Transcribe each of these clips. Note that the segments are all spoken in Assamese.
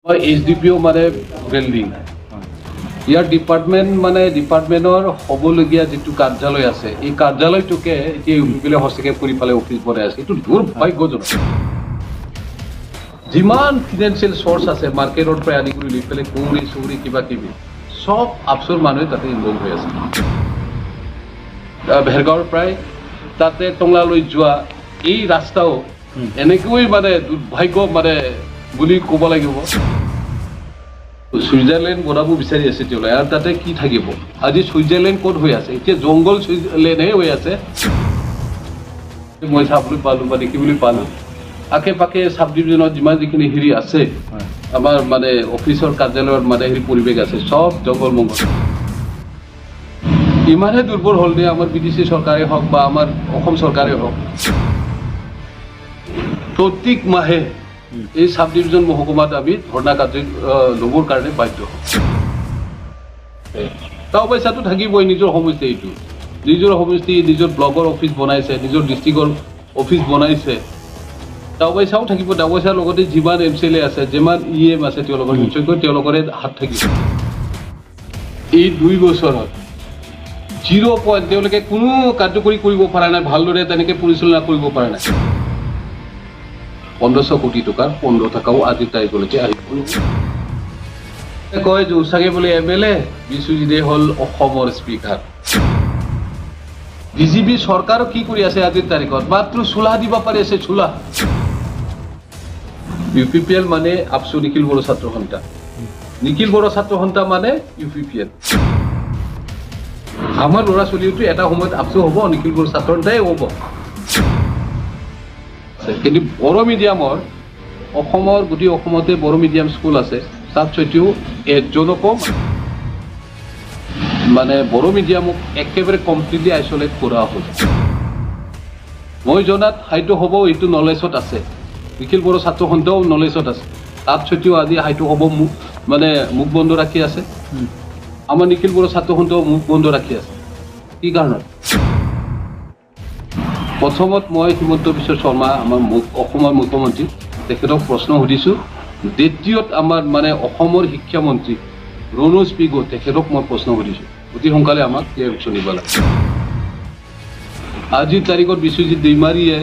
HDPO মানে বিল্ডিং ইয়াৰ ডিপাৰ্টমেণ্টৰ হ'বলগীয়া যিটো কাৰ্যালয় আছে এই কাৰ্যালয়টোকে এতিয়া ইউপিলে হস্তক্ষেপ কৰি পেলাই অফিচ বনাই আছে এইটো দুৰ্ভাগ্যজনক যিমান ফিনান্সিয়েল চ'ৰ্চ আছে মাৰ্কেটৰ পৰা আদি কৰি লৈ পেলাই কৌৰি চৌৰি কিবা কিবি সব আফচৰ মানুহে তাতে ইনভলভ হৈ আছে ভেৰগাঁৱৰ প্ৰায় তাতে টংলালৈ যোৱা এই ৰাস্তাও এনেকৈ মানে দুৰ্ভাগ্য মানে বুলি ক'ব লাগিব ছুইজাৰলেণ্ড বনাব বিচাৰি আছে তেওঁলোকে আৰু তাতে কি থাকিব আজি ছুইজাৰলেণ্ড ক'ত হৈ আছে এতিয়া জংঘল ছুইজাৰলেণ্ডহে হৈ আছে মই চাবলৈ পালোঁ বা দেখিবলৈ পালোঁ আশে পাশে চাব ডিভিজনত যিমান যিখিনি হেৰি আছে আমাৰ মানে অফিচৰ কাৰ্যালয়ৰ মানে হেৰি পৰিৱেশ আছে চব জংঘল মংগল ইমানে দুৰ্বল হ'ল নে আমাৰ BDC চৰকাৰে হওক বা আমাৰ অসম চৰকাৰে হওক প্ৰত্যেক মাহে এই সাব ডিভিজন মহকুমাত আমি ধৰ্ণা কাৰ্য ল'বৰ কাৰণে বাধ্য তাৰ পইচাটো থাকিবই নিজৰ সমষ্টি এইটো নিজৰ সমষ্টি নিজৰ ব্লকৰ অফিচ বনাইছে নিজৰ ডিষ্ট্ৰিক্টৰ অফিচ বনাইছে তাৰ পইচাও থাকিব তাৰ পইচাৰ লগতে যিমান MCLA আছে যিমান EM আছে তেওঁলোকৰ নিশ্চয়কৈ তেওঁলোকৰে হাত থাকিব এই 2 বছৰত 0 পইণ্ট তেওঁলোকে কোনো কাৰ্যকৰী কৰিব পৰা নাই ভালদৰে তেনেকৈ পৰিচালনা কৰিব পৰা নাই 1500 কোটি টকাৰ 15 টকাও আজি তাৰিখলৈকে আহি কয় যে উচাগে বোলে MLA বিশ্বজিতে হ'ল অসমৰ স্পীকাৰ BJP চৰকাৰো কি কৰি আছে আজিৰ তাৰিখত মাত্ৰ চুলা দিব পাৰে আছে চুলা UPPL মানে আপসু নিখিল বড়ো ছাত্ৰ সন্থা নিখিল বড়ো ছাত্ৰ সন্থা মানে UPPL আমাৰ ল'ৰা ছোৱালীটো এটা সময়ত আপসু হ'ব নিখিল বড়ো ছাত্ৰ সন্থাই হ'ব কিন্তু বড়ো মিডিয়ামৰ অসমৰ গোটেই অসমতে বড়ো মিডিয়াম স্কুল আছে তাত সৈতেও এজনকো মানে বড়ো মিডিয়ামক একেবাৰে কমপ্লিটলি আইচলেট কৰা হ'ল মই জনাত হাইটো হ'ব এইটো নলেজত আছে নিখিল বড়ো ছাত্ৰ সন্থাও নলেজত আছে তাত সৈতেও আজি হাইটো হ'ব মানে মুখ বন্ধ ৰাখি আছে আমাৰ নিখিল বড়ো ছাত্ৰ সন্থাও মুখ বন্ধ ৰাখি আছে কি কাৰণত প্ৰথমত মই হিমন্ত বিশ্ব শৰ্মা আমাৰ অসমৰ মুখ্যমন্ত্ৰী তেখেতক প্ৰশ্ন সুধিছোঁ দ্বিতীয়ত আমাৰ মানে অসমৰ শিক্ষামন্ত্ৰী ৰণোজ পেগু তেখেতক মই প্ৰশ্ন সুধিছোঁ অতি সোনকালে আমাক ৰিয়েকশ্যন দিব লাগে আজিৰ তাৰিখত বিশ্বজিৎ দৈমাৰীয়ে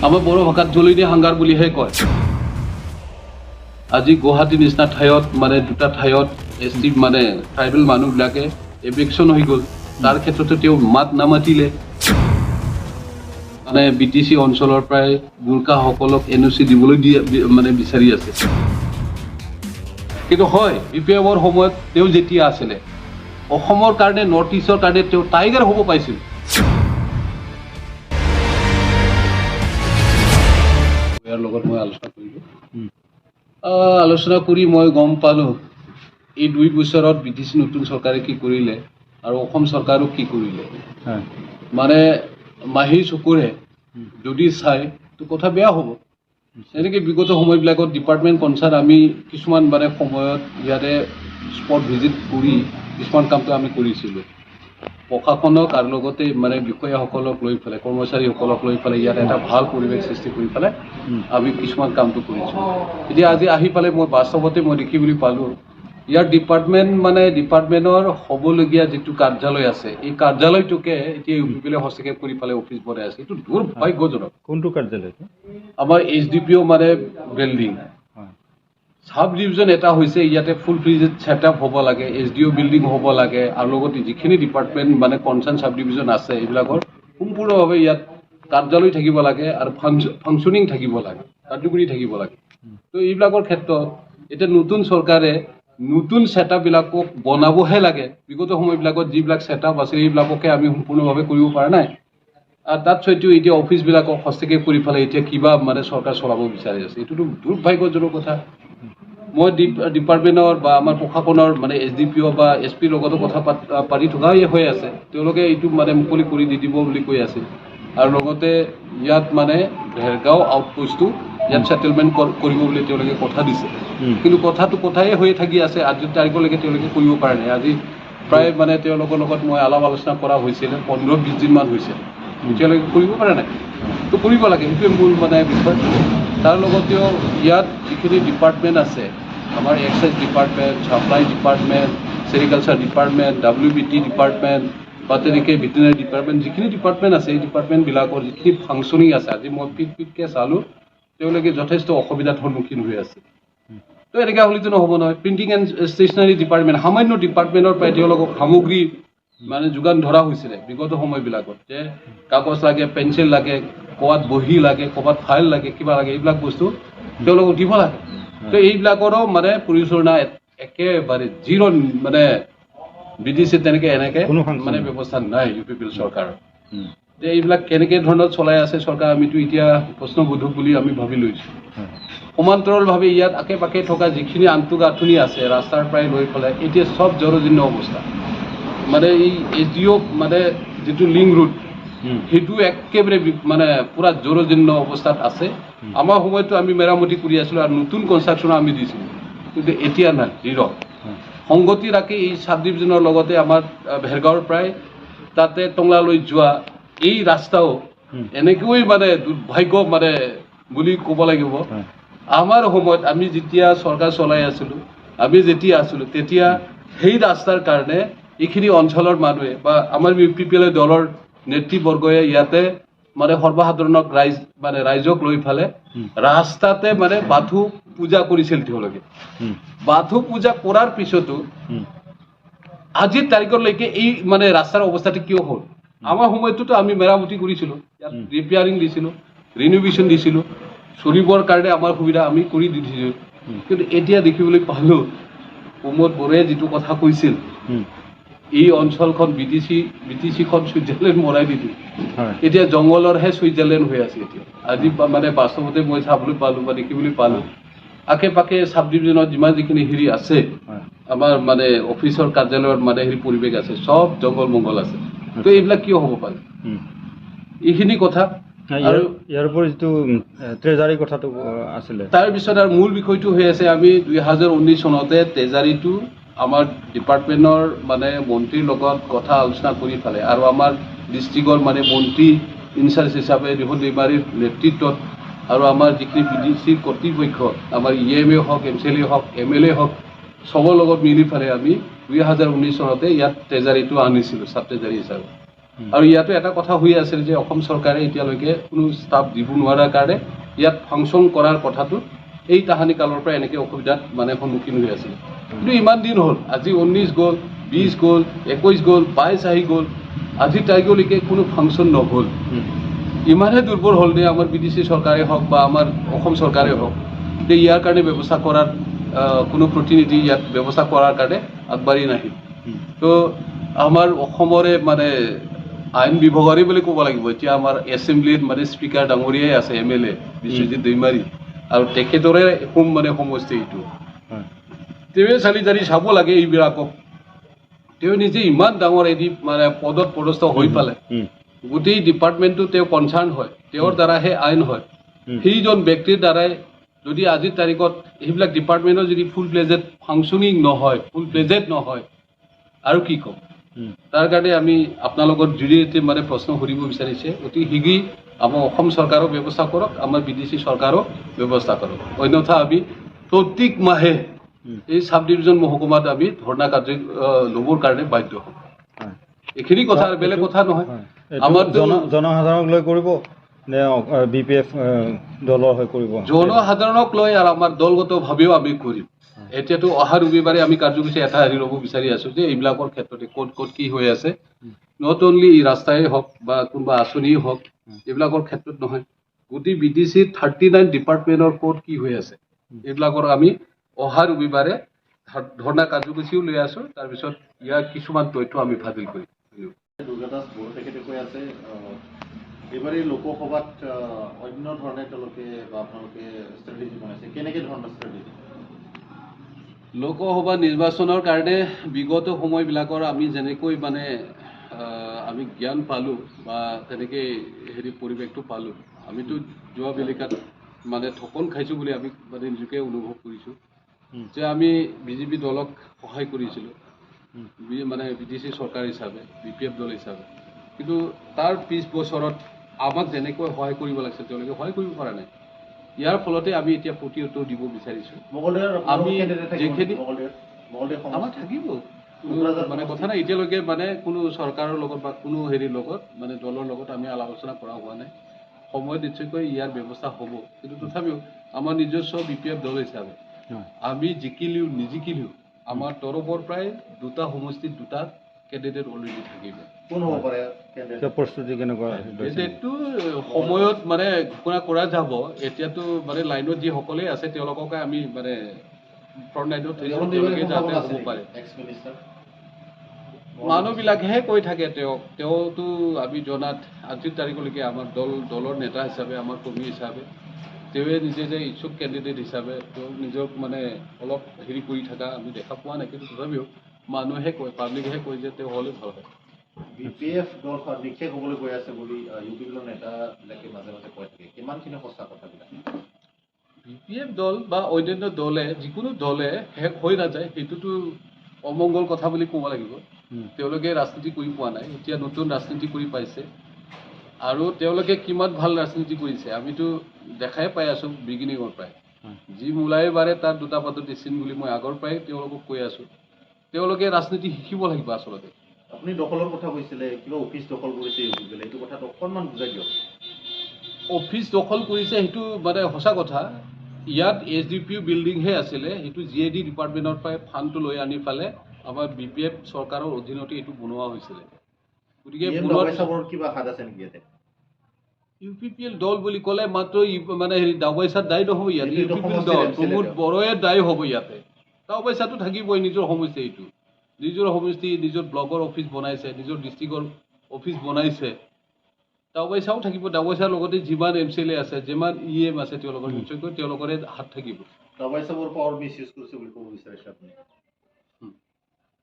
আমাৰ বড়ো ভাষাত জলনী হাংগাৰ বুলিহে কয় আজি গুৱাহাটীৰ নিচিনা ঠাইত মানে দুটা ঠাইত ST মানে ট্ৰাইবেল মানুহবিলাকে এভিকশ্যন হৈ গ'ল তাৰ ক্ষেত্ৰতো তেওঁ মাত নামাতিলে মানে BTC অঞ্চলৰ প্ৰায় গোৰ্খাসকলক NOC দিবলৈ মানে বিচাৰি আছে কিন্তু হয় BPMৰ সময়ত তেওঁ যেতিয়া আছিলে অসমৰ কাৰণে নৰ্থ ইষ্টৰ কাৰণে তেওঁ টাইগাৰ হ'ব পাইছিল ইয়াৰ লগত মই আলোচনা কৰিলোঁ আলোচনা কৰি মই গম পালোঁ এই 2 বছৰত BTC নতুন চৰকাৰে কি কৰিলে আৰু অসম চৰকাৰো কি কৰিলে মানে মাহী চকুৰে যদি চাই তো কথা বেয়া হ'ব এনেকৈ বিগত সময়বিলাকত ডিপাৰ্টমেণ্ট কনচাৰ্ণ আমি কিছুমান মানে সময়ত ইয়াতে স্পট ভিজিট কৰি কিছুমান কামটো আমি কৰিছিলোঁ প্ৰশাসনক আৰু লগতে মানে বিষয়াসকলক লৈ পেলাই কৰ্মচাৰীসকলক লৈ পেলাই ইয়াত এটা ভাল পৰিৱেশ সৃষ্টি কৰি পেলাই আমি কিছুমান কামটো কৰিছোঁ এতিয়া আজি আহি পেলাই মই বাস্তৱতে মই দেখিবলৈ পালোঁ ইয়াৰ ডিপাৰ্টমেণ্টৰ হ'বলগীয়া যিটো কাৰ্যালয় আছে এই কাৰ্যালয়টোকে এতিয়া ইউপিলে হস্তক্ষেপ কৰি পেলাই অফিচ বনাই আছে এইটো দুৰ্ভাগ্যজনক কোনটো কাৰ্যালয় আমাৰ HDPO মানে বিল্ডিং সাব ডিভিজন এটা হৈছে ইয়াতে ফুল ফ্ৰিজড ছেটআপ হ'ব লাগে SDO বিল্ডিং হ'ব লাগে আৰু লগতে যিখিনি ডিপাৰ্টমেণ্ট মানে কনচাৰ্ণ সাব ডিভিজন আছে এইবিলাকৰ সম্পূৰ্ণভাৱে ইয়াত কাৰ্যালয় থাকিব লাগে আৰু ফাংচনিং থাকিব লাগে কাৰ্যকৰী থাকিব লাগে তো এইবিলাকৰ ক্ষেত্ৰত এতিয়া নতুন চৰকাৰে নতুন ছেটআপবিলাকক বনাবহে লাগে বিগত সময়বিলাকত যিবিলাক ছেটআপ আছে এইবিলাককে আমি সম্পূৰ্ণভাৱে কৰিব পৰা নাই আৰু তাত সৈতেও এতিয়া অফিচবিলাকক হস্তক্ষেপ কৰি পেলাই এতিয়া কিবা মানে চৰকাৰ চলাব বিচাৰি আছে এইটোতো দুৰ্ভাগ্যজনক কথা মই ডিপাৰ্টমেণ্টৰ বা আমাৰ প্ৰশাসনৰ মানে HDPO বা SPৰ লগতো কথা পাতি থকাই হৈ আছে তেওঁলোকে এইটো মানে মুকলি কৰি দি দিব বুলি কৈ আছিল আৰু লগতে ইয়াত মানে ভেৰগাঁও আউটপোষ্টটো ইয়াত ছেটেলমেণ্ট কৰিব বুলি তেওঁলোকে কথা দিছে কিন্তু কথাটো কথাই হৈ থাকি আছে আজিৰ তাৰিখলৈকে তেওঁলোকে কৰিব পৰা নাই আজি প্ৰায় মানে তেওঁলোকৰ লগত মই আলাপ আলোচনা কৰা হৈছিলে 15-20 দিনমান হৈছে এতিয়ালৈকে কৰিব পৰা নাই তো কৰিব লাগে সেইটোৱে মূল মানে বিষয় তাৰ লগতেও ইয়াত যিখিনি ডিপাৰ্টমেণ্ট আছে আমাৰ excise department, supply department, sericulture department, WBT department বা তেনেকৈ ভেটেনাৰী ডিপাৰ্টমেণ্ট, যিখিনি ডিপাৰ্টমেণ্ট আছে এই ডিপাৰ্টমেণ্টবিলাকৰ যিখিনি ফাংচনিং আছে, আজি মই পিটকৈ চালোঁ তেওঁলোকে যথেষ্ট অসুবিধাৰ সন্মুখীন হৈ আছে। তো এনেকৈ হ'লেতো নহ'ব নহয়। প্ৰিণ্টিং এণ্ড ষ্টেচনাৰী ডিপাৰ্টমেণ্ট, সামান্য ডিপাৰ্টমেণ্টৰ পৰাই তেওঁলোকক সামগ্ৰী মানে যোগান ধৰা হৈছিলে বিগত সময়বিলাকত, যে কাগজ লাগে, পেঞ্চিল লাগে, ক'ৰবাত বহী লাগে, ক'ৰবাত ফাইল লাগে, কিবা লাগে, এইবিলাক বস্তু তেওঁলোকক দিব লাগে। তো এইবিলাকৰো মানে পৰিচালনা একেবাৰে জিৰ' মানে BDC তেনেকৈ এনেকৈ মানে ব্যৱস্থা নাই UPPL চৰকাৰৰ। যে এইবিলাক কেনেকৈ ধৰণত চলাই আছে চৰকাৰ, আমিতো এতিয়া প্ৰশ্নবোধক বুলি আমি ভাবি লৈছোঁ। সমান্তৰালভাৱে ইয়াত আশে পাশে থকা যিখিনি আন্তঃগাঁথনি আছে ৰাস্তাৰ পৰাই লৈ পেলাই এতিয়া চব জৰাজীৰ্ণ অৱস্থা। মানে এই SDO মানে যিটো লিংক ৰোড সেইটো একেবাৰে মানে পুৰা জৰাজীৰ্ণ অৱস্থাত আছে। আমাৰ সময়তো আমি মেৰামতি কৰি আছিলোঁ আৰু নতুন কনষ্ট্ৰাকশ্যন আমি দিছিলোঁ, কিন্তু এতিয়া নাই, নীৰৱ। সংগতি ৰাখি এই চাব ডিভিজনৰ লগতে আমাৰ ভেৰগাঁৱৰ পৰাই তাতে টংলালৈ যোৱা এই ৰাস্তাও এনেকৈ মানে দুৰ্ভাগ্য মানে বুলি ক'ব লাগিব। আমাৰ সময়ত আমি যেতিয়া চৰকাৰ চলাই আছিলোঁ, আমি যেতিয়া আছিলোঁ, তেতিয়া সেই ৰাস্তাৰ কাৰণে এইখিনি অঞ্চলৰ মানুহে বা আমাৰ UPPL দলৰ নেতৃবৰ্গই ইয়াতে মানে সৰ্বসাধাৰণক ৰাইজক লৈ ফালে ৰাস্তাতে মানে বাথু পূজা কৰিছিল তেওঁলোকে। বাথু পূজা কৰাৰ পিছতো আজিৰ তাৰিখলৈকে এই মানে ৰাস্তাৰ অৱস্থাটো কিয় হ'ল? আমাৰ সময়টোতো আমি মেৰামতি কৰিছিলোঁ, ইয়াত ৰিপেয়াৰিং দিছিলোঁ, ৰিনোভেশ্যন দিছিলোঁ, চলিবৰ কাৰণে আমাৰ সুবিধা আমি কৰি দি দিছিলোঁ। কিন্তু এতিয়া দেখিবলৈ পালোঁ প্ৰমোদ বড়োৱে যিটো কথা কৈছিল, এই অঞ্চলখন BTC-খন ছুইজাৰলেণ্ড বনাই দিলোঁ, এতিয়া জংঘলৰহে ছুইজাৰলেণ্ড হৈ আছে। এতিয়া আজি মানে বাস্তৱতে মই চাবলৈ পালোঁ বা দেখিবলৈ পালোঁ আশে পাশে চাব ডিভিজনত যিখিনি হেৰি আছে আমাৰ মানে অফিচৰ কাৰ্যালয়ৰ মানে হেৰি পৰিৱেশ আছে, চব জংঘল মংগল আছে। তো এইবিলাক কিয় হ'ব পাৰে? এইখিনি কথা। আৰু ইয়াৰ উপৰি যিটো ট্ৰেজাৰী কথাটো আছিলে, তাৰপিছত আৰু মূল বিষয়টো হৈ আছে আমি 2019 চনতে ট্ৰেজাৰীটো আমাৰ ডিপাৰ্টমেণ্টৰ মানে মন্ত্ৰীৰ লগত কথা আলোচনা কৰি পেলাই আৰু আমাৰ ডিষ্ট্ৰিক্টৰ মানে মন্ত্ৰী ইনচাৰ্জ হিচাপে ৰিহন দৈমাৰীৰ নেতৃত্বত আৰু আমাৰ যিখিনি BDC কৰ্তৃপক্ষ আমাৰ EMA হওক, MCLA হওক, MLA হওক, চবৰ লগত মিলি পেলাই আমি 2019 চনতে ইয়াত ট্ৰেজাৰীটো আনিছিলোঁ চাব ট্ৰেজাৰী হিচাপে। আৰু ইয়াতো এটা কথা হৈ আছিল যে অসম চৰকাৰে এতিয়ালৈকে কোনো ষ্টাফ দিব নোৱাৰাৰ কাৰণে ইয়াত ফাংচন কৰাৰ কথাটো এই তাহানি কালৰ পৰা এনেকৈ অসুবিধাত মানে সন্মুখীন হৈ আছিল। কিন্তু ইমান দিন হ'ল, আজি 19 গ'ল, 20 গ'ল, 21 গ'ল, 22 আহি গ'ল, আজিৰ তাৰিখলৈকে কোনো ফাংচন নহ'ল। ইমানহে দুৰ্বল হ'ল নে আমাৰ BDC চৰকাৰে হওক বা আমাৰ অসম চৰকাৰে হওক যে ইয়াৰ কাৰণে ব্যৱস্থা কৰাৰ কোনো প্ৰতিনিধি ইয়াত ব্যৱস্থা কৰাৰ কাৰণে আগবাঢ়ি নাহিল। তো আমাৰ অসমৰে মানে আইন বিভাগৰে বুলি ক'ব লাগিব, এতিয়া আমাৰ এছেম্বলিত মানে স্পীকাৰ ডাঙৰীয়াই আছে MLA বিশ্বজিৎ দৈমাৰী, আৰু তেখেতৰে মানে সমষ্টি এইটো। তেওঁৱে চালি জাৰি চাব লাগে এইবিলাকক। তেওঁ নিজে ইমান ডাঙৰ এদি মানে পদত পদস্থ হৈ পালে গোটেই ডিপাৰ্টমেণ্টটো তেওঁ কনচাৰ্ণ হয়, তেওঁৰ দ্বাৰাহে আইন হয়। সেইজন ব্যক্তিৰ দ্বাৰাই যদি আজিৰ তাৰিখত সেইবিলাক ডিপাৰ্টমেণ্টৰ যদি ফুল প্লেজেড ফাংচনিং নহয়, ফুল প্লেজেড নহয়, আৰু কি ক'ম? তাৰ কাৰণে আমি আপোনালোকৰ জৰিয়তে মানে প্ৰশ্ন সুধিব বিচাৰিছে, অতি শীঘ্ৰেই আমাৰ অসম চৰকাৰক ব্যৱস্থা কৰক, আমাৰ BDC চৰকাৰক ব্যৱস্থা কৰক। অন্যথা আমি প্ৰত্যেক মাহে এই চাব ডিভিজন মহকুমাত আমি ধৰ্ণা কাৰ্য ল'বৰ কাৰণে বাধ্য হ'ম। এইখিনি কথা, বেলেগ কথা নহয়। আমাৰ জনসাধাৰণক লৈ কৰিব নে BPF দলৰ হৈ কৰিব? জনসাধাৰণক লৈ আৰু আমাৰ দলগতভাৱেও আমি কৰিম। এতিয়াতো অহা ৰবিবাৰে আমি কাৰ্যসূচী এটা হেৰি ল'ব বিচাৰি আছোঁ যে এইবিলাকৰ ক্ষেত্ৰতে ক'ত কি হৈ আছে, নট অনলি ৰাস্তাই হওক বা কোনোবা আঁচনিয়েই হওক, এইবিলাকৰ ক্ষেত্ৰত নহয়, গোটেই BDC 39 ডিপাৰ্টমেণ্টৰ ক'ত কি হৈ আছে, এইবিলাকৰ আমি অহা ৰবিবাৰে ধৰ্ণা কাৰ্যসূচীও লৈ আছোঁ। তাৰপিছত ইয়াৰ কিছুমান তথ্য আমি ফাদিল কৰিম। দুৰ্গাদাস বড়ো তেখেতে কৈ আছে এইবাৰ লোকসভাত অন্য ধৰণে তেওঁলোকে বা আপোনালোকে ষ্ট্ৰেটেজি বনাইছে, কেনেকৈ ধৰণৰ ষ্ট্ৰেটেজি? লোকসভা নিৰ্বাচনৰ কাৰণে বিগত সময়বিলাকৰ আমি যেনেকৈ মানে আমি জ্ঞান পালোঁ বা তেনেকৈ হেৰি পৰিৱেশটো পালোঁ, আমিতো যোৱা বেলিকাত মানে ঠকন খাইছোঁ বুলি আমি মানে নিজকে অনুভৱ কৰিছোঁ যে আমি BJP দলক সহায় কৰিছিলোঁ মানে BDC চৰকাৰ হিচাপে, BPF দল হিচাপে, কিন্তু তাৰ 20 বছৰত আমাক যেনেকৈ সহায় কৰিব লাগিছিল তেওঁলোকে সহায় কৰিব পৰা নাই। ইয়াৰ ফলতে আমি এতিয়া প্ৰতি উত্তৰ দিব বিচাৰিছোঁ। মঙলদৈৰ আমি candidate থাকিব নেকি? যিখিনি- মঙলদৈৰ আমাৰ সমষ্টি? থাকিব কোকৰাঝাৰ মানে কথা নাই এতিয়ালৈকে মানে কোনো চৰকাৰৰ লগত বা কোনো হেৰিৰ লগত মানে দলৰ লগত আমি আলোচনা কৰা হোৱা নাই। সময়ত নিশ্চয়কৈ ইয়াৰ ব্যৱস্থা হ'ব, কিন্তু তথাপিও আমাৰ নিজস্ব BPF দল হিচাপে আমি জিকিলেও নিজিকিলেও আমাৰ তৰফৰ প্ৰায় 2টা সমষ্টিত 2টা কেণ্ডিডেট অলৰেডি থাকিব। কোন হ'ব পাৰে candidate? এতিয়া প্ৰস্তুতি কেনেকুৱা লৈছে? এইটো সময়ত মানে ঘোষণা কৰা যাব। এতিয়াতো মানে লাইনত যিসকলে আছে তেওঁলোককে আমি মানে ফ্ৰণ্ট লাইনত থৈছোঁ, এখন তেওঁলোকে নিৰ্বাচন যাতে সম্ভাৱনা আছে হ'ব নেকি? পাৰে। Ex-minister? মানুহবিলাকেহে কৈ থাকে তেওঁতো আমি জনাত আজিৰ তাৰিখলৈকে আমাৰ দলৰ নেতা হিচাপে আমাৰ কৰ্মী হিচাপে তেওঁৱে নিজে যে ইচ্ছুক কেণ্ডিডেট হিচাপে তেওঁ নিজক মানে অলপ হেৰি কৰি থকা আমি দেখা পোৱা নাই, কিন্তু তথাপিও মানুহে কয়, পাব্লিকেহে কয় যে তেওঁ হ'লে ভাল হয়। BPF দলখন নিক্ষেপ হ'বলৈ গৈ আছে বুলি UPPৰ নেতাবিলাকে মাজে মাজে কৈ থাকে, কিমানখিনি সঁচা কথাবিলাক? BPF দল বা অন্যান্য দলে যিকোনো দলে শেষ হৈ নাযায়, সেইটোতো অমংগল কথা বুলি ক'ব লাগিব। তেওঁলোকে ৰাজনীতি কৰি পোৱা নাই, এতিয়া নতুন ৰাজনীতি কৰি পাইছে আৰু তেওঁলোকে কিমান ভাল ৰাজনীতি কৰিছে আমিতো দেখাই পাই আছোঁ বিগিনিঙৰ পৰাই। যি মূলাই বাৰে তাৰ 2টা পাতত চিন বুলি মই আগৰ পৰাই তেওঁলোকক কৈ আছোঁ। তেওঁলোকে ৰাজনীতি শিকিব লাগিব আচলতে। আপুনি দখলৰ কথা কৈছিলে, কিবা অফিচ দখল কৰিছে UPPলে, এইটো কথাটো অকণমান বুজাই দিয়ক। অফিচ দখল কৰিছে সেইটো মানে সঁচা কথা। ইয়াত SDPO বিল্ডিংহে আছিলে, সেইটো GAD ডিপাৰ্টমেণ্টৰ পৰাই ফাণ্ডটো লৈ আনি পেলাই আমাৰ BPF চৰকাৰৰ অধীনতে এইটো বনোৱা হৈছিলে। গতিকে ডাবুৱাইচাবৰ কিবা হাত আছে নেকি ইয়াতে? UPPL দল বুলি ক'লে মাত্ৰ মানে হেৰি ডাবুৱাইচাৰ দায় নহ'ব ইয়াত। এইটো UPPL সমষ্টিৰ দল MCLA প্ৰমোদ তেওঁ। বড়োৱে দায় হ'ব ইয়াতে। ডাবুৱাইচাৰটো থাকিবই, নিজৰ সমষ্টি এইটো। নিজৰ সমষ্টি, নিজৰ ব্লকৰ অফিচ বনাইছে, নিজৰ ডিষ্ট্ৰিক্টৰ অফিচ বনাইছে। ডাবুৱাইচাৰো থাকিব, ডাবুৱাইচাৰ লগতে যিমান MCLA আছে, যিমান EM আছে তেওঁলোকৰ নিশ্চয়কৈ তেওঁলোকৰে হাত থাকিব। ডাবুৱাইচাবৰ পাৱাৰ মিছ ইউজ কৰিছে বুলি ক'ব বিচাৰিছে আপুনি?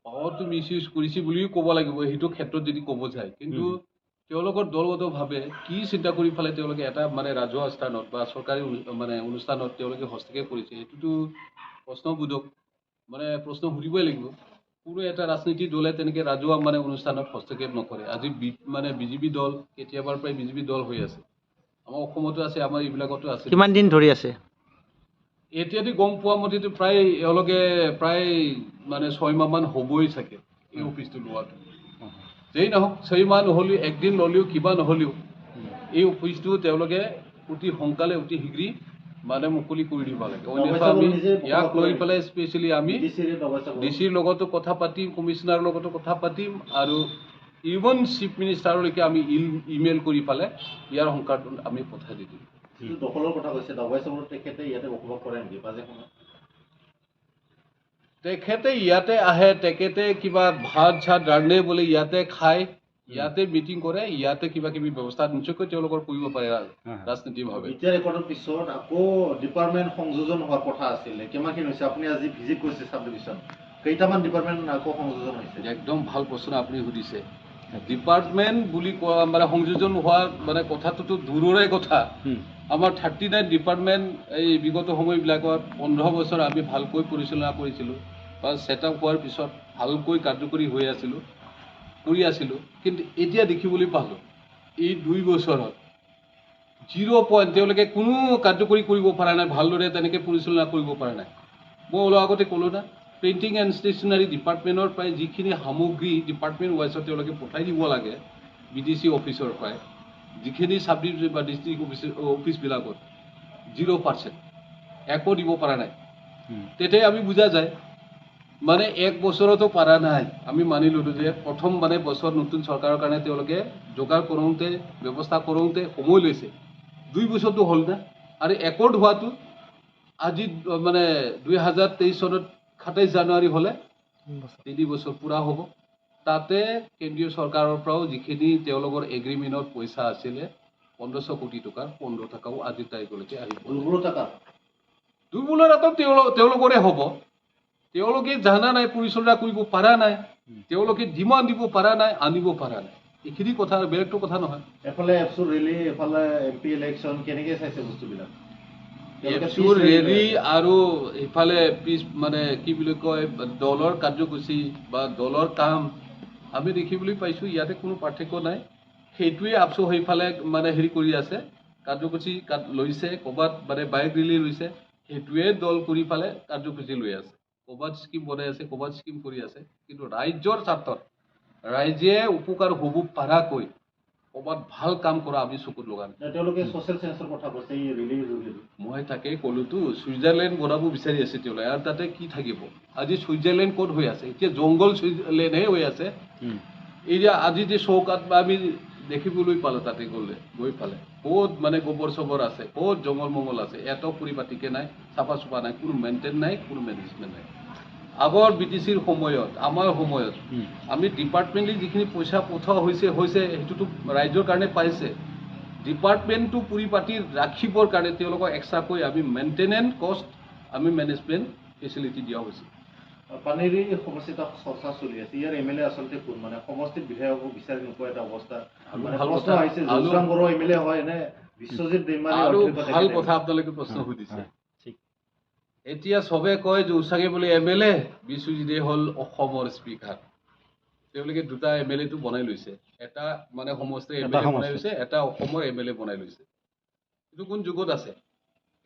পাৱাৰটো মিছ ইউজ কৰিছে বুলিও ক'ব লাগিব সেইটো ক্ষেত্ৰত যদি ক'ব যায়, কিন্তু তেওঁলোকৰ দলগতভাৱে কি চিন্তা কৰি পেলাই তেওঁলোকে এটা মানে ৰাজহুৱা স্থানত বা চৰকাৰী মানে অনুষ্ঠানত তেওঁলোকে হস্তক্ষেপ কৰিছে, সেইটোতো প্ৰশ্নবোধক, মানে প্ৰশ্ন সুধিবই লাগিব। কোনো এটা ৰাজনীতি দলে তেনেকৈ ৰাজহুৱা মানে অনুষ্ঠানত হস্তক্ষেপ নকৰে। আজি মানে BJP দল কেতিয়াবাৰ পৰাই BJP দল হৈ আছে, আমাৰ অসমতো আছে, আমাৰ এইবিলাকতো আছে। কিমান দিন ধৰি আছে? এতিয়াতো গম পোৱা মতেতো প্ৰায় এওঁলোকে প্ৰায় মানে 6 মাহমান হ'বই চাগে এই অফিচটো লোৱাটো। যেই নহওক 6 মাহ নহ'লেও, একদিন ল'লেও কিবা নহ'লেও এই অফিচটো তেওঁলোকে অতি সোনকালে অতি শীঘ্ৰেই মানে মুকলি কৰি দিব লাগে। অন্যথা আমি ইয়াক লৈ পেলাই স্পেচিয়েলি আমি ডিচিৰ লগতো কথা পাতিম, কমিশ্যনাৰৰ লগতো কথা পাতিম আৰু ইভন চিফ মিনিষ্টাৰলৈকে আমি ইমেইল কৰি পেলাই ইয়াৰ সংকাৰটো আমি পঠাই দি দিম। যিটো দখলৰ কথা কৈছে, ডাবুৱাইচাবৰ তেখেতে ইয়াতে বসবাস কৰে নেকি বাজে সময়ত? তেখেতে ইয়াতে আহে, তেখেতে কিবা ভাত চাত ৰান্ধে বুলি ইয়াতে খায়, ইয়াতে মিটিং কৰে, ইয়াতে কিবা কিবি ব্যৱস্থা নিশ্চয়কৈ তেওঁলোকৰ কৰিব পাৰে ৰাজনীতিভাৱে। এতিয়া ৰেকৰ্ডৰ পিছত আকৌ ডিপাৰ্টমেণ্ট সংযোজন হোৱাৰ কথা আছিলে, কিমানখিনি হৈছে? আপুনি আজি ভিজিট কৰিছে চাব ডিভিজন, কেইটামান ডিপাৰ্টমেণ্ট আকৌ সংযোজন হৈছে? একদম ভাল প্ৰশ্ন আপুনি সুধিছে। ডিপাৰ্টমেণ্ট বুলি কোৱা মানে সংযোজন হোৱাৰ মানে কথাটোতো দূৰৰে কথা। আমাৰ 39 ডিপাৰ্টমেণ্ট এই বিগত সময়বিলাকত 15 বছৰ আমি ভালকৈ পৰিচালনা কৰিছিলোঁ বা ছেটআপ হোৱাৰ পিছত ভালকৈ কাৰ্যকৰী হৈ কৰি আছিলোঁ, কিন্তু এতিয়া দেখিবলৈ পালোঁ এই 2 বছৰত 0 তেওঁলোকে কোনো কাৰ্যকৰী কৰিব পৰা নাই, ভালদৰে তেনেকৈ পৰিচালনা কৰিব পৰা নাই। মই অলপ আগতে ক'লোঁ না, প্ৰিণ্টিং এণ্ড ষ্টেচনাৰী ডিপাৰ্টমেণ্টৰ পৰাই যিখিনি সামগ্ৰী ডিপাৰ্টমেণ্ট ৱাইজত তেওঁলোকে পঠাই দিব লাগে BDC অফিচৰ পৰাই, যিখিনি চাব ডিভিজন বা ডিষ্ট্ৰিক্ট অফিচবিলাকত 0% একো দিব পৰা নাই। তেতিয়াই আমি বুজা যায় মানে 1 বছৰতো পৰা নাই। আমি মানি ল'লোঁ যে প্ৰথম মানে বছৰ নতুন চৰকাৰৰ কাৰণে তেওঁলোকে যোগাৰ কৰোঁতে ব্যৱস্থা কৰোঁতে সময় লৈছে। 2 বছৰটো হ'ল না, আৰু একৰ্ড হোৱাটো আজি মানে 2023 চনত 27 জানুৱাৰী হ'লে 3 বছৰ পূৰা হ'ব। তাতে কেন্দ্ৰীয় চৰকাৰৰ পৰাও যিখিনি তেওঁলোকৰ এগ্ৰিমেণ্টত পইচা আছিলে 1500 কোটি টকাৰ 15 টকাও আজিৰ তাৰিখলৈকে আহিব। দুৰ্বলতাটো তেওঁলোকৰে হ'ব। তেওঁলোকে জানা নাই, পৰিচালনা কৰিব পৰা নাই, তেওঁলোকে ডিমাণ্ড দিব পৰা নাই, আনিব পৰা নাই। এইখিনি কথা, বেলেগটো কথা নহয়। এফালে এপচুৰ ৰেলী, এফালে MP ইলেকশ্যন, কেনেকৈ চাইছে বস্তুবিলাক? এপচুৰ ৰেলী আৰু ইফালে মানে কি বুলি কয় দলৰ কাৰ্যসূচী বা দলৰ কাম আমি দেখিবলৈ পাইছোঁ, ইয়াতে কোনো পাৰ্থক্য নাই। সেইটোৱে আপচু সেইফালে মানে হেৰি কৰি আছে। কাৰ্যসূচী লৈছে, ক'ৰবাত মানে বাইক ৰেলী লৈছে, সেইটোৱে দল কৰি পেলাই কাৰ্যসূচী লৈ আছে। ক'ৰবাত স্কিম বনাই আছে, ক'ৰবাত স্কিম কৰি আছে, কিন্তু ৰাইজৰ স্বাৰ্থত ৰাইজে উপকাৰ হ'ব পৰাকৈ ক'ৰবাত ভাল কাম কৰা আমি চকুত লগা নাই। তেওঁলোকে ছ'চিয়েল চেঞ্চৰ কথা কৈছে এই ৰিলিজ যোগেদি। মই তাকেই ক'লোতো, ছুইজাৰলেণ্ড বনাব বিচাৰি আছে তেওঁলোকে, আৰু তাতে কি থাকিব? আজি ছুইজাৰলেণ্ড ক'ত হৈ আছে? এতিয়া জংঘল ছুইজাৰলেণ্ডহে হৈ আছে। এতিয়া আজি যে চৌকাত আমি দেখিবলৈ পালোঁ, তাতে গৈ পালে ক'ত মানে গোবৰ চবৰ আছে, ক'ত জংঘল মংগল আছে, এটাও পৰিপাটিকে নাই, চাফা চুফা নাই, কোনো মেইনটেইন নাই, কোনো মেনেজমেণ্ট নাই। আগৰ BTCৰ সময়ত, আমাৰ সময়ত আমি ডিপাৰ্টমেণ্টলি যিখিনি পইচা পঠোৱা হৈছে সেইটোতো ৰাইজৰ কাৰণে পাইছে। ডিপাৰ্টমেণ্টটো পৰিপাটি ৰাখিবৰ কাৰণে তেওঁলোকক এক্সট্ৰাকৈ আমি মেইনটেনেন্স কষ্ট, আমি মেনেজমেণ্ট ফেচিলিটি দিয়া হৈছে। পানেৰী সমষ্টিত চৰ্চা চলি আছে, ইয়াৰ MLA আচলতে কোন? মানে সমষ্টিত বিধায়কক বিচাৰি নোপোৱা এটা অৱস্থা। মানে প্ৰশ্ন আহিছে, জোচাং বড়ো MLA হয় নে বিশ্বজিৎ দৈমাৰী? আৰু ভাল কথা আপোনালোকে প্ৰশ্ন সুধিছে। এতিয়া চবে কয় জোচাঙে বোলে MLA, বিশ্বজিৎ হ'ল অসমৰ স্পীকাৰ। তেওঁলোকে দুটা MLA টো বনাই লৈছে, এটা মানে সমষ্টিৰ MLA বনাই লৈছে, এটা অসমৰ MLA বনাই লৈছে। এইটো কোন যুগত আছে?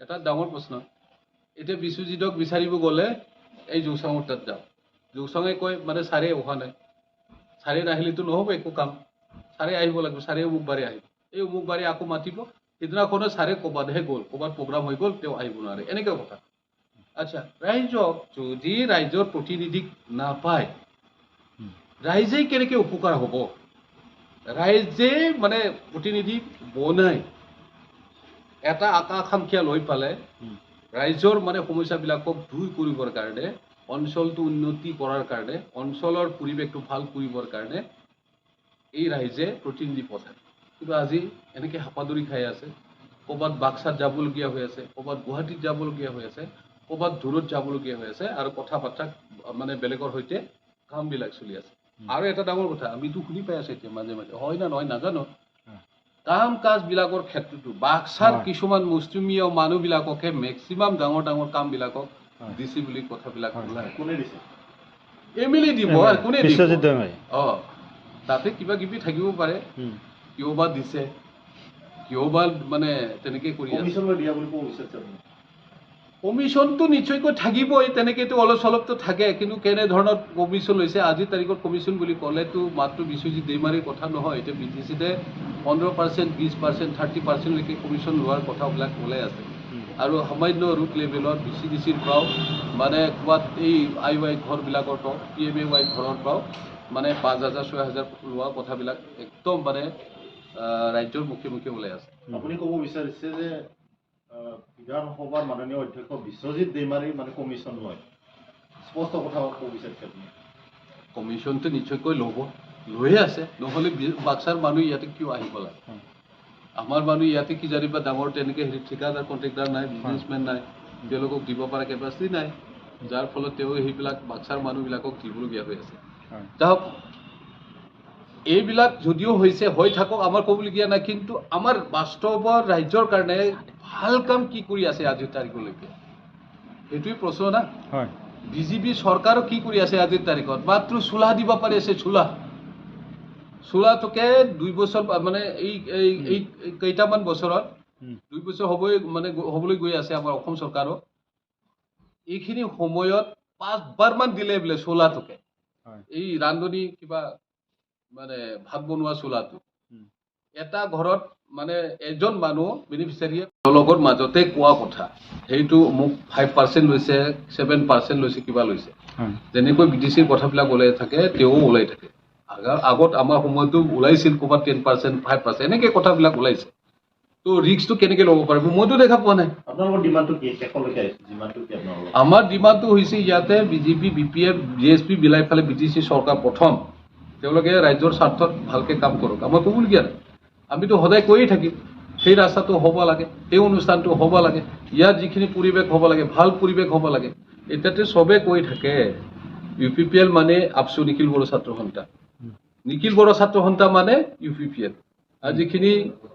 এটা ডাঙৰ প্ৰশ্ন। এতিয়া বিশ্বজিৎক বিচাৰিব গ'লে এই জোচাঙৰ তাত যাওঁ, জোচাঙে কয় মানে ছাৰে অহা নাই, ছাৰে নাহিলেতো নহ'ব একো কাম, ছাৰে আহিব লাগিব, ছাৰে অমুকবাৰে আহিব, এই অমুকবাৰে আকৌ মাতিব, সিদিনাখনো ছাৰে ক'ৰবাতহে গ'ল, ক'ৰবাত প্ৰগ্ৰাম হৈ গ'ল, তেওঁ আহিব নোৱাৰে, এনেকুৱা কথা। আচ্ছা, ৰাইজক যদি ৰাইজৰ প্ৰতিনিধিক নাপায়, ৰাইজে কেনেকৈ উপকাৰ হ'ব? ৰাইজে মানে প্ৰতিনিধি বনাই এটা আকাংক্ষা লৈ পেলাই ৰাইজৰ মানে সমস্যাবিলাকক দূৰ কৰিবৰ কাৰণে, অঞ্চলটো উন্নতি কৰাৰ কাৰণে, অঞ্চলৰ পৰিৱেশটো ভাল কৰিবৰ কাৰণে এই ৰাইজে প্ৰতিনিধি পঠায়। কিন্তু আজি এনেকৈ হাপাধৰি খাই আছে, ক'ৰবাত বাক্সাত যাবলগীয়া হৈ আছে, ক'ৰবাত গুৱাহাটীত যাবলগীয়া হৈ আছে, ক'ৰবাত দূৰত যাবলগীয়া হৈ আছে, আৰু কথা বাৰ্তা মানে বেলেগৰ সৈতে কামবিলাক চলি আছে। আৰু এটা ডাঙৰ কথা, আমিতো শুনি পাই আছো এতিয়া মাজে মাজে, হয় না নহয় নাজানো, কাম কাজবিলাকৰ ক্ষেত্ৰতো বাক্সাৰ কিছুমান মুছলিমীয় মানুহবিলাককে মেক্সিমাম ডাঙৰ ডাঙৰ কামবিলাকক দিছে বুলি কথাবিলাক ওলায়। কোনে দিছে? MLA দিব, আৰু কোনে দিব? বিশ্বজিৎ দৈমাৰী। তাতে কিবা কিবি থাকিব পাৰে, কিয় বা দিছে, কিয় বা মানে তেনেকৈ কৰি আছে। কমিশ্যন দিয়া বুলি ক'ব বিচাৰিছে আপুনি? কমিশ্যনটো নিশ্চয়কৈ থাকিবই, তেনেকৈতো অলপ চলপতো থাকে, কিন্তু কেনেধৰণৰ কমিশ্যন লৈছে? আজিৰ তাৰিখত কমিশ্যন বুলি ক'লেতো মাত্ৰ বিশ্বজিৎ দৈমাৰীৰ কথা নহয়, এতিয়া BTCতে 15%, 20%, 30%লৈকে কমিশ্যন লোৱাৰ কথাবিলাক ওলাই আছে। আৰু সামান্য ৰুট লেভেলত BCDCৰ পৰাও মানে ক'ৰবাত এই IY ঘৰবিলাকৰ পৰাও, PMAY ঘৰৰ পৰাও মানে 5,000, 6,000 লোৱা কথাবিলাক একদম মানে ৰাজ্যৰ মুখে মুখে ওলাই আছে। আপুনি ক'ব বিচাৰিছে যে বিধানসভাৰ মাননীয় অধ্যক্ষ বিশ্বজিৎ দৈমাৰী মানে কমিশ্যন লয়, স্পষ্ট কথা ক'ব বিচাৰিছে আপুনি? কমিশ্যনটো নিশ্চয়কৈ ল'ব, লৈয়ে আছে, নহ'লে বাক্সাৰ মানুহ ইয়াতে কিয় আহিব লাগে? আমাৰ মানুহ ইয়াতে কি জানিবা ডাঙৰ তেনেকৈ ঠিকাদাৰ কণ্ট্ৰেক্টাৰ নাই, বিজনেছমেন নাই, তেওঁলোকক দিব পৰা কেপাচিটি নাই, যাৰ ফলত তেওঁ সেইবিলাক বাক্সাৰ মানুহবিলাকক দিবলগীয়া হৈ আছে। যাওক, এইবিলাক যদিও হৈছে হৈ থাকক, আমাৰ ক'বলগীয়া নাই, কিন্তু আমাৰ বাস্তৱৰ ৰাজ্যৰ কাৰণে ভাল কাম কি কৰি আছে আজিৰ তাৰিখলৈকে, সেইটোৱে প্ৰশ্ন না। BJP চৰকাৰো কি কৰি আছে আজিৰ তাৰিখত? মাত্ৰ চোলা দিব পাৰি আছে, চোলাটোকে 2 বছৰ মানে এই কেইটামান বছৰত 2 বছৰ হ'বলৈ গৈ আছে আমাৰ অসম চৰকাৰো, এইখিনি সময়ত 5বাৰ মান দিলে বোলে চোলাটোকে, এই ৰান্ধনি কিবা মানে ভাত বনোৱা চোলাটো। এটা ঘৰত মানে এজন মানুহ বেনিফিচিয়াৰীয়ে তেওঁলোকৰ মাজতে কোৱা কথা, সেইটো মোক 5% লৈছে, 7% লৈছে, কিবা লৈছে, যেনেকৈ BTCৰ কথাবিলাক ওলাই থাকে তেওঁ ওলাই থাকে। আগত আমাৰ সময়তো ওলাইছিল ক'ৰবাত 10%, 5%, এনেকৈ কথাবিলাক ওলাইছে। তো ৰিস্কটো কেনেকৈ ল'ব পাৰিব মইতো দেখা পোৱা নাই। আপোনালোকৰ ডিমাণ্ডটো কি? শেষলৈকে আহিছে, ডিমাণ্ডটো কি আপোনালোকৰ? আমাৰ ডিমাণ্ডটো হৈছে ইয়াতে BJP, BPF, GSP বিলাই ফালে BTC চৰকাৰ প্ৰথম, তেওঁলোকে ৰাজ্যৰ স্বাৰ্থত ভালকৈ কাম কৰক, আমাৰ ক'বলগীয়া নাই। আমিতো সদায় কৈয়ে থাকিম, সেই ৰাস্তাটো হ'ব লাগে, সেই অনুষ্ঠানটো হ'ব লাগে, ইয়াত যিখিনি পৰিৱেশ হ'ব লাগে, ভাল পৰিৱেশ হ'ব লাগে। এতিয়াতে চবে কৈ থাকে UPPL মানে আপচু নিখিল বড়ো ছাত্ৰ সন্থা, নিখিল বড়ো ছাত্ৰ সন্থা মানে UPPL, আৰু যিখিনি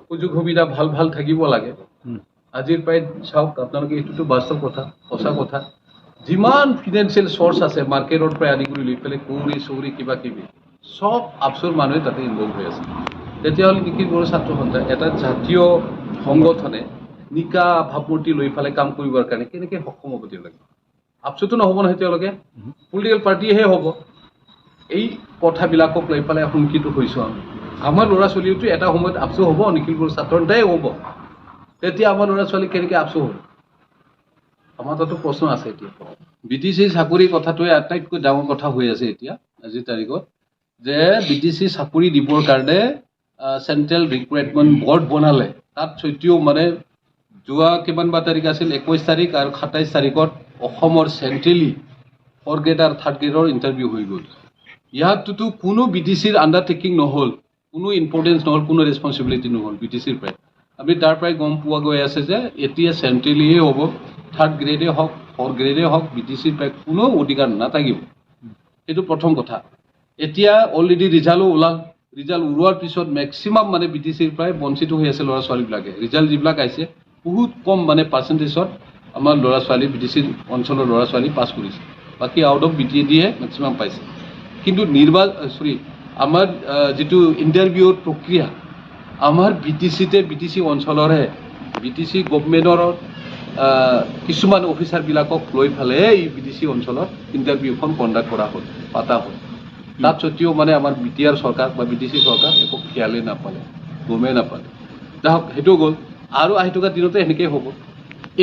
সুযোগ সুবিধা ভাল ভাল থাকিব লাগে আজিৰ পৰাই চাওক আপোনালোকে, এইটোতো বাস্তৱ কথা, সঁচা কথা। যিমান ফিনান্সিয়েল চ'ৰ্চ আছে মাৰ্কেটৰ পৰা আদি কৰি লৈ পেলাই কৌৰি চৌৰি কিবা কিবি চব আপচুৰ মানুহে তাতে ইনভলভ হৈ আছে। তেতিয়াহ'লে নিখিল বড়ো ছাত্ৰ সন্থা এটা জাতীয় সংগঠনে নিকা ভাৱমূৰ্তি লৈ পেলাই কাম কৰিবৰ কাৰণে কেনেকৈ সক্ষম হ'ব তেওঁলোকে? আপচোতো নহ'ব নহয়, তেওঁলোকে পলিটিকেল পাৰ্টিহে হ'ব। এই কথাবিলাকক লৈ পেলাই শংকিত হৈছোঁ আমি। আমাৰ ল'ৰা ছোৱালীওতো এটা সময়ত আপচো হ'ব, নিখিল বড়ো ছাত্ৰ নেতাই হ'ব, তেতিয়া আমাৰ ল'ৰা ছোৱালী কেনেকৈ আপচো হ'ব? আমাৰ তাতো প্ৰশ্ন আছে। এতিয়া BTC চাকৰি কথাটোৱে আটাইতকৈ ডাঙৰ কথা হৈ আছে এতিয়া আজিৰ তাৰিখত, যে BTC চাকৰি দিবৰ কাৰণে চেণ্ট্ৰেল ৰিক্ৰুইটমেণ্ট বৰ্ড বনালে। তাত সৈতেও মানে যোৱা কিমানবা তাৰিখ আছিল, 21 তাৰিখ আৰু 27 তাৰিখত অসমৰ চেণ্ট্ৰেলি 4 গ্ৰেড আৰু 3rd গ্ৰেডৰ ইণ্টাৰভিউ হৈ গ'ল। ইয়াততো কোনো BTCৰ আণ্ডাৰটেকিং নহ'ল, কোনো ইম্পৰ্টেঞ্চ নহ'ল, কোনো ৰেছপনচিবিলিটি নহ'ল BTCৰ পৰাই। আমি তাৰ পৰাই গম পোৱা গৈ আছে যে এতিয়া চেণ্ট্ৰেলিহে হ'ব, 3rd গ্ৰেডে হওক 4th গ্ৰেডে হওক, BTCৰ পৰাই কোনো অধিকাৰ নাথাকিব। এইটো প্ৰথম কথা। এতিয়া অলৰেডি ৰিজাল্টো ওলাল, ৰিজাল্ট ওলোৱাৰ পিছত মেক্সিমাম মানে BTCৰ পৰাই বঞ্চিত হৈ আছে ল'ৰা ছোৱালীবিলাকে। ৰিজাল্ট যিবিলাক আহিছে বহুত কম মানে পাৰ্চেণ্টেজত আমাৰ ল'ৰা ছোৱালী BTC অঞ্চলৰ ল'ৰা ছোৱালী পাছ কৰিছে, বাকী আউট অফ BTADহে মেক্সিমাম পাইছে। কিন্তু আমাৰ যিটো ইণ্টাৰভিউৰ প্ৰক্ৰিয়া আমাৰ BTC অঞ্চলৰহে, BTC গভমেণ্টৰ কিছুমান অফিচাৰবিলাকক লৈ পেলাই এই BTC অঞ্চলত ইণ্টাৰভিউখন কণ্ডাক্ট কৰা হ'ল, পাতা হ'ল। তাত সত্ত্বেও মানে আমাৰ BTR চৰকাৰ বা BTC চৰকাৰ একো খেয়ালেই নাপালে, গমেই নাপালে। যাহওক সেইটো গ'ল, আৰু আহি থকা দিনতে সেনেকেই হ'ব।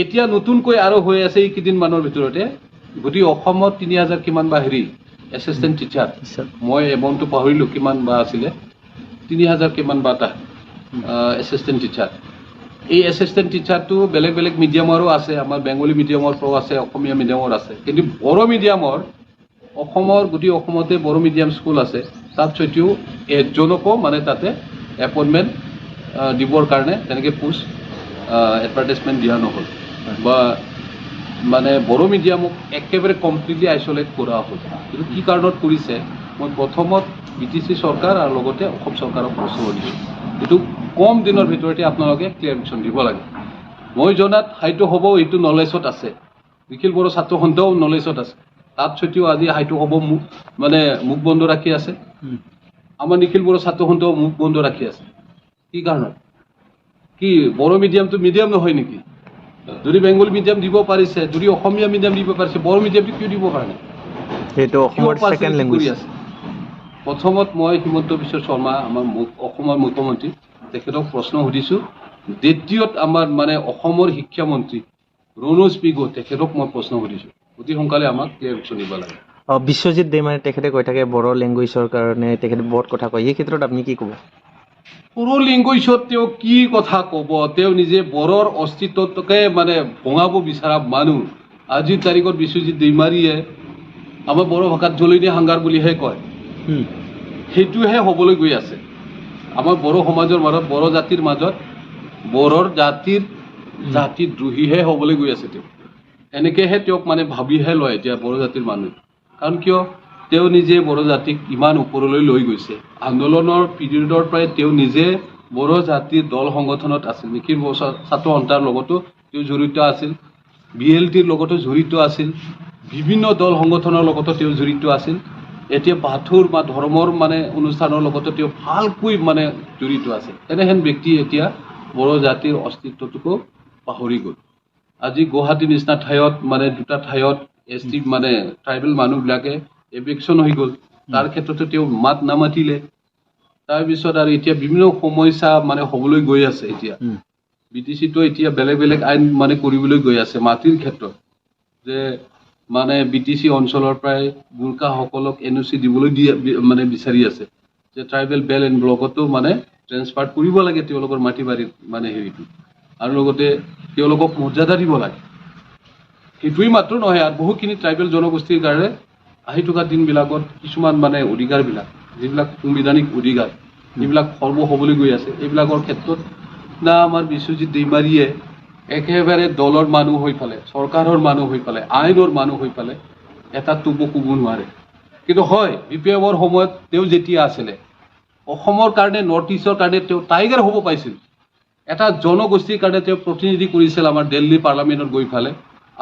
এতিয়া নতুনকৈ আৰু হৈ আছে এই কেইদিনমানৰ ভিতৰতে, গতিকে অসমত 3000 কিমান বা এছিষ্টেণ্ট টিচাৰ, মই এমাউণ্টটো পাহৰিলোঁ কিমান বা আছিলে, 3000 কিমান বা এটা এছিষ্টেণ্ট টিচাৰ। এই এছিষ্টেণ্ট টিচাৰটো বেলেগ বেলেগ মিডিয়ামৰো আছে, আমাৰ বেংগলী মিডিয়ামৰ পৰাও আছে, অসমীয়া মিডিয়ামৰ আছে। কিন্তু বড়ো মিডিয়ামৰ অসমৰ গোটেই অসমতে বড়ো মিডিয়াম স্কুল আছে, তাত সৈতেও এজনকো মানে তাতে এপইণ্টমেণ্ট দিবৰ কাৰণে তেনেকৈ পোষ্ট এডভাৰটাইজমেণ্ট দিয়া নহ'ল, বা মানে বড়ো মিডিয়ামক একেবাৰে কমপ্লিটলি আইচলেট কৰা হ'ল। কিন্তু কি কাৰণত কৰিছে, মই প্ৰথমত BTC চৰকাৰ আৰু লগতে অসম চৰকাৰক প্ৰশ্ন দিছোঁ। এইটো কম দিনৰ ভিতৰতে আপোনালোকে ক্লিয়াৰিফিকেশ্যন দিব লাগে। মই জনাত হাইটো হ'ব, এইটো নলেজত আছে, নিখিল বড়ো ছাত্ৰ সন্থাও নলেজত আছে। তাত সৈতেও আজি হাইটো হ'ব মানে মুখ বন্ধ ৰাখি আছে। আমাৰ নিখিল বড়ো ছাত্ৰ সন্থাও মুখ বন্ধ ৰাখি আছে। কি কাৰণত? কি বড়ো মিডিয়ামটো মিডিয়াম নহয় নেকি? যদি বেংগলী মিডিয়াম দিব পাৰিছে, যদি অসমীয়া মিডিয়াম দিব পাৰিছে, বড়ো মিডিয়ামটো কিয় দিব পৰা নাই? প্ৰথমত মই হিমন্ত বিশ্ব শৰ্মা আমাৰ অসমৰ মুখ্যমন্ত্ৰী, তেখেতক প্ৰশ্ন সুধিছোঁ। দ্বিতীয়ত আমাৰ মানে অসমৰ শিক্ষামন্ত্ৰী ৰণোজ পেগু, তেখেতক মই প্ৰশ্ন সুধিছোঁ। অতি সোনকালে আমাক ক্লিয়াৰিফিকেশ্যন দিব লাগে। বিশ্বজিৎ দেইমানে তেখেতে কৈ থাকে বড়ো লেংগুৱেজৰ কাৰণে তেখেতে বহুত কথা কয়, এই ক্ষেত্ৰত আপুনি কি ক'ব? বড়ো লেংগুৱেজত তেওঁ কি কথা ক'ব? তেওঁ নিজে বড়োৰ অস্তিত্বকে মানে ভঙাব বিচৰা মানুহ। আজিৰ তাৰিখত বিশ্বজিৎ দেইমাৰীয়ে আমাৰ বড়ো ভাষাত জলৈনী হাংগাৰ বুলিহে কয়, সেইটোহে হ'বলৈ গৈ আছে। আমাৰ বড়ো সমাজৰ মাজত, বড়ো জাতিৰ মাজত বড়োৰ জাতিদ্ৰোহীহে হ'বলৈ গৈ আছে তেওঁ। এনেকৈহে তেওঁক মানে ভাবিহে লয় এতিয়া বড়ো জাতিৰ মানুহ। কাৰণ কিয়? তেওঁ নিজে বড়ো জাতিক ইমান ওপৰলৈ লৈ গৈছে। আন্দোলনৰ পিৰিয়ডৰ পৰাই তেওঁ নিজে বড়ো জাতিৰ দল সংগঠনত আছিল, নিখিল বড়ো ছাত্ৰ সন্থাৰ লগতো তেওঁ জড়িত আছিল, BLTৰ লগতো জড়িত আছিল, বিভিন্ন দল সংগঠনৰ লগতো তেওঁ জড়িত আছিল। এতিয়া বাথৌৰ বা ধৰ্মৰ মানে অনুষ্ঠানৰ লগতো তেওঁ ভালকৈ মানে জড়িত আছে। এনেহেন ব্যক্তি এতিয়া বড়ো জাতিৰ অস্তিত্বটোকো পাহৰি গ'ল। আজি গুৱাহাটীৰ নিচিনা ঠাইত মানে দুটা ঠাইত ST মানে ট্ৰাইবেল মানুহবিলাকে এভিকশ্যন হৈ গ'ল, তাৰ ক্ষেত্ৰতো তেওঁ মাত নামাতিলে। তাৰপিছত আৰু এতিয়া বিভিন্ন সমস্যা মানে হ'বলৈ গৈ আছে। এতিয়া BTCটো এতিয়া বেলেগ বেলেগ আইন মানে কৰিবলৈ গৈ আছে মাটিৰ ক্ষেত্ৰত, যে মানে BTC অঞ্চলৰ পৰাই গোৰ্খাসকলক NOC দিবলৈ মানে বিচাৰি আছে, যে ট্ৰাইবেল বেল এণ্ড ব্লকতো মানে ট্ৰেন্সফাৰ কৰিব লাগে তেওঁলোকৰ মাটি বাৰীৰ মানে হেৰিটো, আৰু লগতে তেওঁলোকক মৰ্যাদা দিব লাগে। সেইটোৱেই মাত্ৰ নহয়, আৰু বহুখিনি ট্ৰাইবেল জনগোষ্ঠীৰ কাৰণে আহি থকা দিনবিলাকত কিছুমান মানে অধিকাৰবিলাক, যিবিলাক সাংবিধানিক অধিকাৰ, যিবিলাক সৰ্ব হ'বলৈ গৈ আছে, এইবিলাকৰ ক্ষেত্ৰত না আমাৰ বিশ্বজিৎ দেইমাৰীয়ে একেবাৰে দলৰ মানুহ হৈ পেলাই, চৰকাৰৰ মানুহ হৈ পেলাই, আইনৰ মানুহ হৈ পেলাই এটা টুপো ক'ব নোৱাৰে। কিন্তু হয়, BPFৰ সময়ত তেওঁ যেতিয়া আছিলে, অসমৰ কাৰণে, নৰ্থ ইষ্টৰ কাৰণে তেওঁ টাইগাৰ হ'ব পাইছিল। এটা জনগোষ্ঠীৰ কাৰণে তেওঁ প্ৰতিনিধি কৰিছিল আমাৰ দিল্লী পাৰ্লামেণ্টত গৈ পেলাই,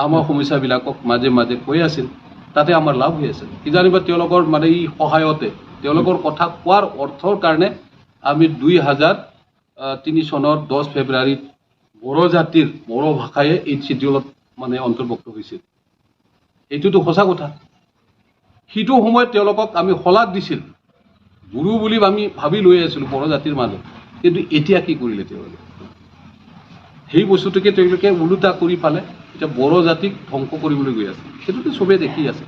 আমাৰ সমস্যাবিলাকক মাজে মাজে কৈ আছিল। তাতে আমাৰ লাভ হৈ আছিল। কিজানিবা তেওঁলোকৰ মানে এই সহায়তে, তেওঁলোকৰ কথা কোৱাৰ অৰ্থৰ কাৰণে আমি 2003 চনৰ 10 ফেব্ৰুৱাৰীত বড়ো জাতিৰ বড়ো ভাষায়ে 8th শিডিউলত মানে অন্তৰ্ভুক্ত হৈছিল। এইটোতো সঁচা কথা। সেইটো সময়ত তেওঁলোকক আমি শলাগ দিছিল, গুৰু বুলি আমি ভাবি লৈ আছিলোঁ বড়ো জাতিৰ মাজত। কিন্তু এতিয়া কি কৰিলে তেওঁলোকে? সেই বস্তুটোকে তেওঁলোকে ওলোটা কৰি পালে এতিয়া বড়ো জাতিক ধ্বংস কৰিবলৈ গৈ আছে। সেইটোতো চবেই দেখি আছে।